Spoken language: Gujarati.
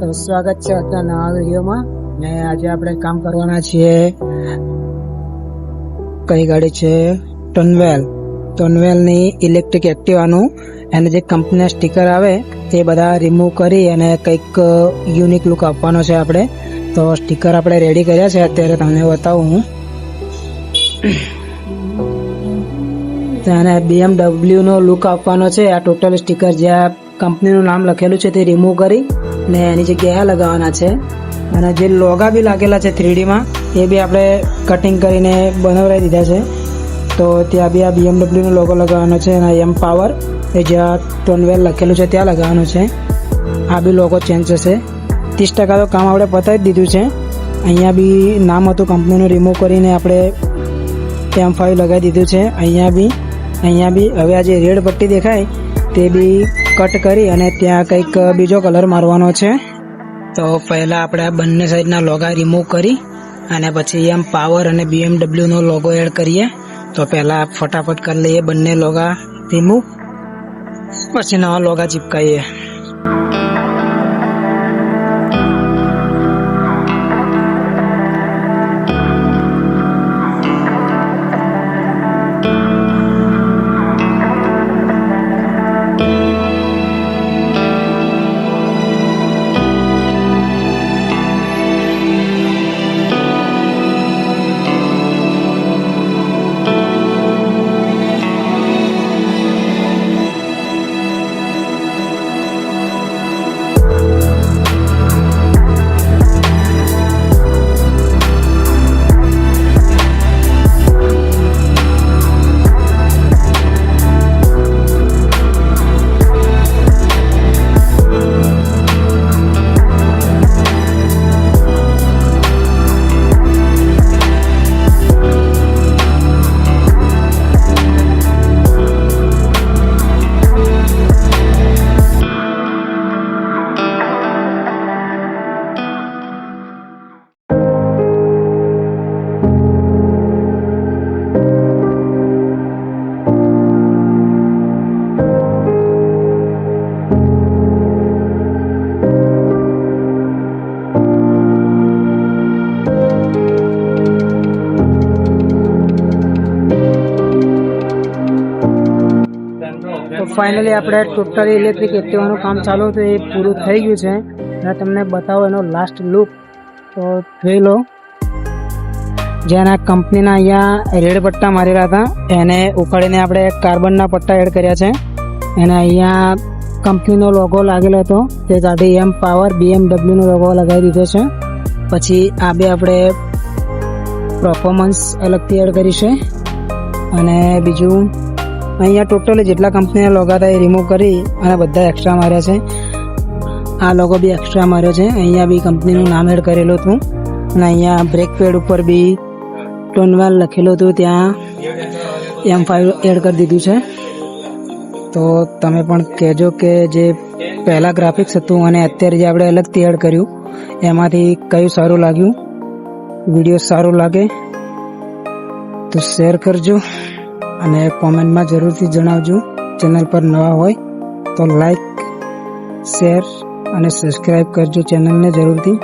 તો સ્વાગત છે આજના નવા વિડીયોમાં ને આજે આપણે કામ કરવાના છીએ કઈ ગાડી છે ટનવેલની ઇલેક્ટ્રિક એક્ટિવાનું એને જે કંપનીના સ્ટીકર આવે તે બધા રિમૂવ કરી અને કંઈક યુનિક લુક આપવાનો છે આપણે તો સ્ટીકર આપણે રેડી કર્યા છે અત્યારે તમને બતાવું હું તેને BMW નો લુક આપવાનો છે આ ટોટલ સ્ટીકર જ્યાં કંપનીનું નામ લખેલું છે તે રિમૂવ કરી ને એની જગ્યાએ લગાવવાના છે અને જે લોગા બી લાગેલા છે 3D માં એ બી આપણે કટિંગ કરીને બનાવરાઈ દીધા છે તો ત્યાં બી આ BMW નો લોગો લગાવવાનો છે અને એમ પાવર એ જ્યાં ટનવેલ લખેલું છે ત્યાં લગાવવાનો છે આ બી લોગો ચેન્જ થશે 30% તો કામ આપણે પતાવી દીધું છે અહીંયા બી નામ હતું કંપનીનું રિમૂવ કરીને આપણે M5 લગાવી દીધું છે અહીંયા બી હવે આ જે રેડ પટ્ટી દેખાય તે બી કટ કરી અને ત્યાં કંઈક બીજો કલર મારવાનો છે તો પહેલા આપણે આ બંને સાઈડના લોગા રિમૂવ કરી અને પછી એમ પાવર અને BMW નો લોગો એડ કરીએ તો પહેલા ફટાફટ કરી લઈએ બંને લોગા રિમૂવ પછી નવા લોગા ચિપકાઈએ ફાઇનલી આપણે ટોટલી ઇલેક્ટ્રિક એક્ટિવાનું કામ ચાલુ હતું એ પૂરું થઈ ગયું છે અને તમને બતાવો એનો લાસ્ટ લુક તો જોઈ લો જેના કંપનીના અહીંયા રેડ પટ્ટા મારેલા હતા એને ઉખાડીને આપણે કાર્બનના પટ્ટા એડ કર્યા છે અને અહીંયા કંપનીનો લોગો લાગેલો હતો તે ગાડી એમ પાવર BMW નો લોગો લગાવી દીધો છે પછી આ બે આપણે પરફોર્મન્સ અલગથી એડ કરી છે અને બીજું અહીંયા ટોટલી જેટલા કંપનીના લોગા હતા એ રિમૂવ કરી અને બધા એક્સ્ટ્રા માર્યા છે આ લોગો બી એક્સ્ટ્રા માર્યો છે અહીંયા બી કંપનીનું નામ એડ કરેલું હતું અને અહીંયા બ્રેક પેડ ઉપર બી ટનવેલ લખેલું હતું ત્યાં M5 એડ કરી દીધું છે તો તમે પણ કહેજો કે જે પહેલાં ગ્રાફિક્સ હતું અને અત્યારે જે આપણે અલગથી એડ કર્યું એમાંથી કયું સારું લાગ્યું વિડીયો સારું લાગે તો શેર કરજો અને કોમેન્ટમાં જરૂરથી જણાવજો ચેનલ પર નવા હોય તો લાઈક શેર અને સબસ્ક્રાઈબ કરજો ચેનલને જરૂરથી